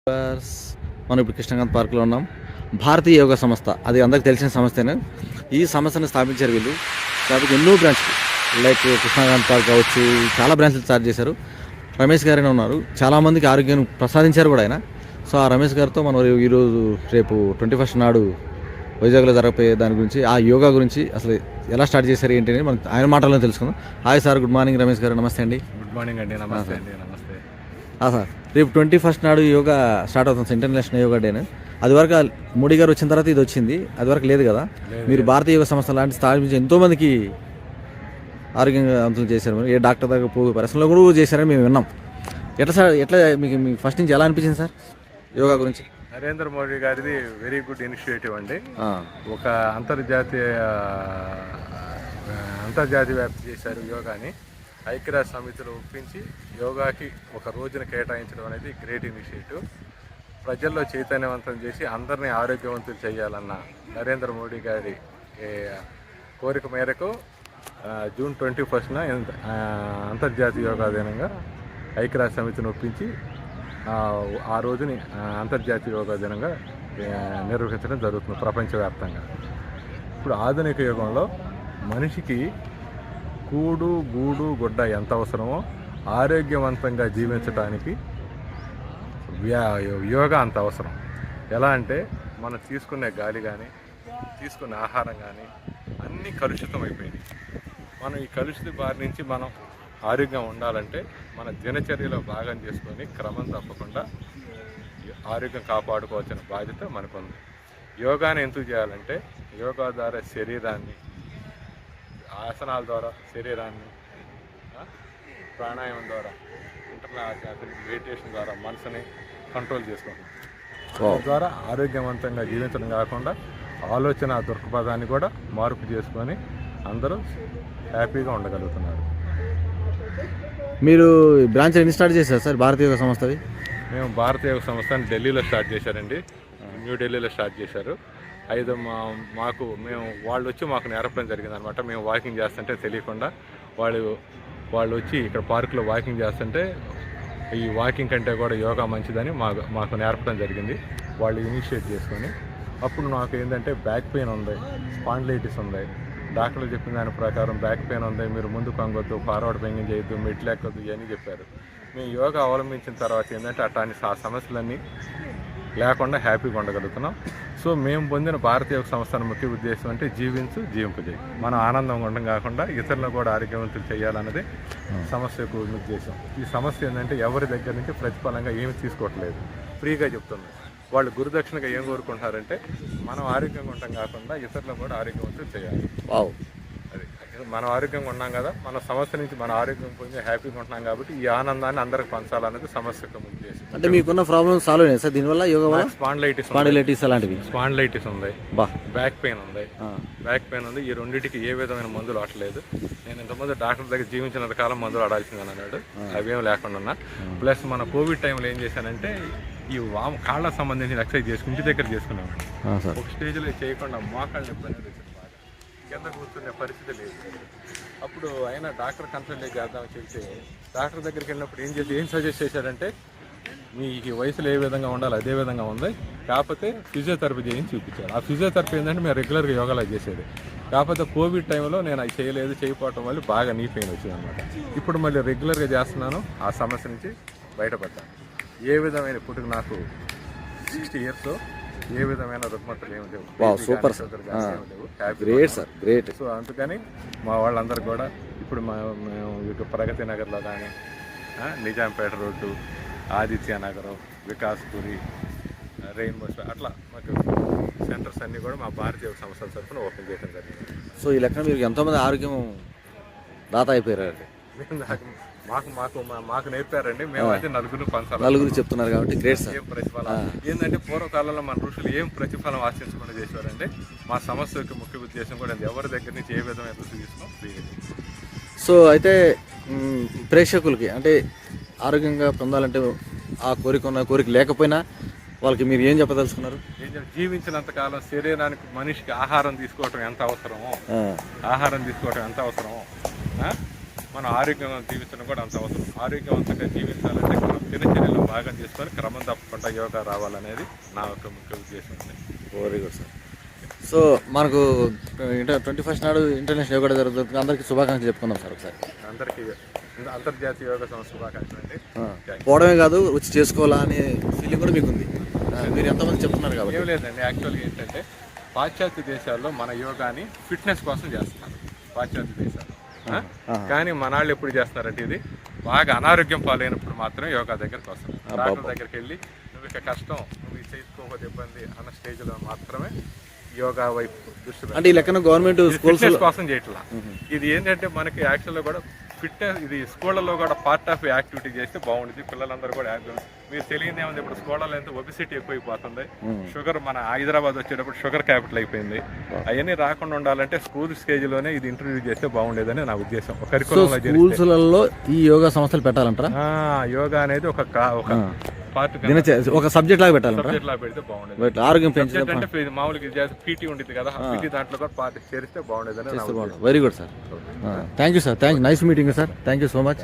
Bus మనం ఇప్పుడు కృష్ణకాంత్ పార్క్లో ఉన్నాం. భారతీయ యోగా సంస్థ, అది అందరికి తెలిసిన సంస్థనే. ఈ సంస్థను స్థాపించారు వీళ్ళు. స్థాపించి ఎన్నో బ్రాంచ్లు లైక్ కృష్ణకాంత్ పార్క్ కావచ్చు, చాలా బ్రాంచ్లు స్టార్ట్ చేశారు. రమేష్ గారైనా ఉన్నారు, చాలామందికి ఆరోగ్యం ప్రసాదించారు కూడా ఆయన. సో ఆ రమేష్ గారితో మనం ఈరోజు రేపు 21 నాడు వైజాగ్లో జరగబోయే దాని గురించి, ఆ యోగా గురించి అసలు ఎలా స్టార్ట్ చేశారు ఏంటి అని మనం ఆయన మాటల్లో తెలుసుకుందాం. Hi sir, good morning. Ramesh గారు నమస్తే అండి. గుడ్ మార్నింగ్ అండి. నమస్తే అండి. నమస్తే సార్, రేపు 21 నాడు యోగా స్టార్ట్ అవుతుంది, ఇంటర్నేషనల్ యోగా డేను. అది వరకు మోడీ గారు వచ్చిన తర్వాత ఇది వచ్చింది, అది వరకు లేదు కదా. మీరు భారతీయ యోగా సంస్థ లాంటి స్థాపించి ఎంతోమందికి ఆరోగ్యంగా అంతులు చేశారు. మీరు ఏ డాక్టర్ దగ్గర పోయి పరిశ్రమలో కూడా చేశారని మేము విన్నాం. ఎట్లా సార్, ఎట్లా మీకు ఫస్ట్ నుంచి ఎలా అనిపించింది సార్ యోగా గురించి? నరేంద్ర మోడీ గారిది వెరీ గుడ్ ఇనిషియేటివ్ అండి. ఒక అంతర్జాతీయ వ్యాప్తి చేశారు యోగాని. ఐక్యరాజ్య సమితిలో ఒప్పించి యోగాకి ఒక రోజున కేటాయించడం అనేది గ్రేట్ ఇనిషియేటివ్. ప్రజల్లో చైతన్యవంతం చేసి అందరినీ ఆరోగ్యవంతులు చేయాలన్న నరేంద్ర మోడీ గారి కోరిక మేరకు జూన్ 21న అంతర్జాతీయ యోగా దినంగా ఐక్యరాజ్య సమితిని ఒప్పించి ఆ రోజుని అంతర్జాతీయ యోగా దినంగా నిర్వహించడం జరుగుతుంది ప్రపంచవ్యాప్తంగా. ఇప్పుడు ఆధునిక యుగంలో మనిషికి కూడు గూడు గుడ్డ ఎంత అవసరమో ఆరోగ్యవంతంగా జీవించడానికి యోగా అంత అవసరం. ఎలా అంటే మనం తీసుకునే గాలి కానీ తీసుకునే ఆహారం కానీ అన్నీ కలుషితం అయిపోయింది. మనం ఈ కలుషిత బారి నుంచి మనం ఆరోగ్యం ఉండాలంటే మన దినచర్యలో భాగం చేసుకొని క్రమం తప్పకుండా ఆరోగ్యం కాపాడుకోవాల్సిన బాధ్యత మనకుంది. యోగాని ఎందుకు చేయాలంటే యోగా ద్వారా శరీరాన్ని, ఆసనాల ద్వారా శరీరాన్ని, ప్రాణాయామం ద్వారా, ఇంటర్నల్ మెడిటేషన్ ద్వారా మనసుని కంట్రోల్ చేసుకుంటాం. ద్వారా ఆరోగ్యవంతంగా జీవించడం కాకుండా ఆలోచన దృక్పథాన్ని కూడా మార్పు చేసుకొని అందరూ హ్యాపీగా ఉండగలుగుతున్నారు. మీరు బ్రాంచ్ ఎన్ని స్టార్ట్ చేశారు సార్ భారతీయ యోగా సంస్థవి? మేము భారతీయ యోగా సంస్థని ఢిల్లీలో స్టార్ట్ చేశారండి. న్యూఢిల్లీలో స్టార్ట్ చేశారు. వాళ్ళు వచ్చి మాకు నేర్పడం జరిగింది అనమాట. మేము వాకింగ్ చేస్తుంటే తెలియకుండా వాళ్ళు వచ్చి ఇక్కడ పార్కులో వాకింగ్ చేస్తుంటే ఈ వాకింగ్ కంటే కూడా యోగా మంచిదని మాకు నేర్పడం జరిగింది. వాళ్ళు ఇనిషియేట్ చేసుకొని అప్పుడు నాకు ఏంటంటే బ్యాక్ పెయిన్ ఉంది, స్పాండిలైటిస్ ఉంది. డాక్టర్లు చెప్పిన దాని ప్రకారం బ్యాక్ పెయిన్ ఉంది, మీరు ముందు కొంగొద్దు, ఫార్వర్డ్ బెంగింగ్ చేయొద్దు, మెట్లు ఎక్కొద్దు ఇవన్నీ చెప్పారు. మేము యోగా అవలంబించిన తర్వాత ఏంటంటే ఆ సమస్యలన్నీ లేకుండా హ్యాపీగా ఉండగలుగుతున్నాం. సో మేము పొందిన భారతీయ సంస్థల ముఖ్య ఉద్దేశం అంటే జీవింపజేయి, మనం ఆనందంగా ఉండడం కాకుండా ఇతరులను కూడా ఆరోగ్యవంతులు చేయాలన్నది సమస్య యొక్క ఉద్దేశం. ఈ సమస్య ఏంటంటే ఎవరి దగ్గర నుంచి ప్రతిఫలంగా ఏమి తీసుకోవట్లేదు, ఫ్రీగా చెప్తుంది. వాళ్ళు గురుదక్షిణగా ఏం కోరుకుంటారంటే మనం ఆరోగ్యంగా ఉండటం కాకుండా ఇతరులను కూడా ఆరోగ్యవంతులు చేయాలి. అది మనం ఆరోగ్యంగా ఉన్నాం కదా, మన సమస్య నుంచి మన ఆరోగ్యం పొంది హ్యాపీగా ఉంటున్నాం కాబట్టి ఈ ఆనందాన్ని అందరికి పంచాలనేది సమస్య యొక్క ఉద్దేశం. అంటే మీకున్న ప్రాబ్లమ్స్ సాల్వ్ అయినాయి సార్ దీనివల్ల యోగా వల్ల? స్పాండిలైటిస్ అలాంటివి, స్పాండిలైటిస్ ఉంది, బ్యాక్ పెయిన్ ఉంది. ఈ రెండింటికి ఏ విధమైన మందులు ఆడలేదు. నేను ఇంతకుముందు డాక్టర్ దగ్గర జీవించినంత కాలం మందులు ఆడాల్సిందని అన్నాడు. అవేం లేకుండా ఉన్నా. ప్లస్ మన కోవిడ్ టైంలో ఏం చేశానంటే ఈ కాళ్ళకు సంబంధించిన ఎక్సర్సైజ్ చేసుకుని ఇంటి దగ్గర చేసుకున్నాం. ఒక స్టేజ్లో చేయకుండా మోకాళ్ళు ఇబ్బంది వచ్చింది, బాగా కింద కూర్చునే పరిస్థితి లేదు. అప్పుడు అయినా డాక్టర్ కన్సల్ట్ చేద్దామని చెప్తే డాక్టర్ దగ్గరికి వెళ్ళినప్పుడు ఏం సజెస్ట్ చేశాడంటే మీకు వయసులో ఏ విధంగా ఉండాలి అదే విధంగా ఉంది, కాకపోతే ఫిజియోథెరపీ చేయించి చూపించారు. ఆ ఫిజియోథెరపీ ఏంటంటే మేము రెగ్యులర్గా యోగాలో చేసేది. కాకపోతే కోవిడ్ టైంలో నేను అది చేయకపోవటం వల్ల బాగా నీ పెయిన్ వచ్చింది అనమాట. ఇప్పుడు మళ్ళీ రెగ్యులర్గా చేస్తున్నాను, ఆ సమస్య నుంచి బయటపడ్డాను. ఏ విధమైన ఇప్పటికి నాకు 60 ఇయర్స్, ఏ విధమైన రుగ్మతలు ఏమి లేవు. Super sir, great sir, great. So అందుకని మా వాళ్ళందరూ కూడా ఇప్పుడు మేము ప్రగతి నగర్లో కానీ, నిజాంపేట రోడ్డు, ఆదిత్య నగరం, వికాస్పురి, రెయిన్బో అట్లా మాకు సెంటర్స్ అన్నీ కూడా మా భారతీయ సంస్థల తరఫున ఓపెన్ చేయడం జరిగింది. సో ఈ లెక్కన మీరు ఎంతోమంది ఆరోగ్యం దాత అయిపోయారండి. మాకు నేర్పారండి. మేమైతే నలుగురు చెప్తున్నారు కాబట్టి గ్రేట్ సార్. ఏం ప్రతిఫలం ఏంటంటే పూర్వకాలంలో మన ఋషులు ఏం ప్రతిఫలం ఆశించకుండా చేసేవారంటే మా సమస్య యొక్క ముఖ్య ఉద్దేశం కూడా ఎవరి దగ్గర నుంచి ఏ విధమైన రుచి తీసుకో. సో అయితే ప్రేక్షకులకి అంటే ఆరోగ్యంగా పొందాలంటే ఆ కోరిక లేకపోయినా వాళ్ళకి మీరు ఏం చెప్పదలుచుకున్నారు? జీవించినంత కాలం శరీరానికి మనిషికి ఆహారం తీసుకోవటం ఎంత అవసరమో మనం ఆరోగ్యంగా జీవించడం కూడా అంత అవసరం. ఆరోగ్యవంతంగా జీవించాలంటే మనం దినచర్యలో భాగం చేసుకొని క్రమం తప్పకుండా యోగా రావాలనేది నా యొక్క ముఖ్య ఉద్దేశం అండి. Very good sir. సో మనకు 21st నాడు ఇంటర్నేషనల్ యోగా డే జరుగుతుంది. అందరికీ శుభాకాంక్షలు చెప్పుకుందాం సార్ ఒకసారి. అందరికీ అంతర్జాతీయ యోగా సంస్థ శుభాకాంక్షలు అండి. పోవడమే కాదు వచ్చి చేసుకోవాలా అనే ఫీలింగ్ కూడా మీకుంది. మీరు ఎంతమంది చెప్తున్నారు కాబట్టి. ఏం లేదండి, యాక్చువల్గా ఏంటంటే పాశ్చాత్య దేశాల్లో మన యోగాని ఫిట్నెస్ కోసం చేస్తున్నారు పాశ్చాత్య దేశాలు. కానీ మన వాళ్ళు ఎప్పుడు చేస్తున్నారంటే ఇది బాగా అనారోగ్యం పాలైనప్పుడు మాత్రం యోగా దగ్గరికి వస్తారు. డాక్టర్ దగ్గరికి వెళ్ళి నువ్వు ఇక కష్టం, నువ్వు ఇది చేసుకోకపోతే ఇబ్బంది అన్న స్టేజ్లో మాత్రమే యోగా వైపు దృష్టి అంటే ఈ లెక్కన గవర్నమెంట్ స్కూల్స్ కోసం చేయట్లా. ఇది ఏంటంటే మనకి యాక్చువల్గా కూడా ఫిట్నెస్, ఇది స్కూళ్ళలో కూడా పార్ట్ ఆఫ్ యాక్టివిటీ చేస్తే బాగుంటుంది. పిల్లలందరూ కూడా యాక్టివ్. మీరు తెలియదు ఏముంది, ఇప్పుడు స్కూళ్ళలో ఎంత ఒబిసిటీ ఎక్కువైపోతుంది. షుగర్ మన హైదరాబాద్ వచ్చేటప్పుడు షుగర్ క్యాపిటల్ అయిపోయింది. అవన్నీ రాకుండా ఉండాలంటే స్కూల్ స్టేజ్లోనే ఇది ఇంట్రడ్యూస్ చేస్తే బాగుండేదని నా ఉద్దేశం. స్కూల్స్లలో ఈ యోగా సంస్థలు పెట్టాలంటారా? యోగా అనేది ఒక పార్ట్, ఒక సబ్జెక్ట్ లాగా పెట్టాలంటారా? సబ్జెక్ట్ లాగా పెడితే బాగుండేది. ఆరోగ్యం పెంచే అంటే మామూలుగా పీటీ ఉండేది కదా, పీటీ దాంట్లో కూడా పార్ట్ చేరిస్తే బాగుండేదని. Very good sir. Thank you sir. Nice meeting sir. Thank you so much.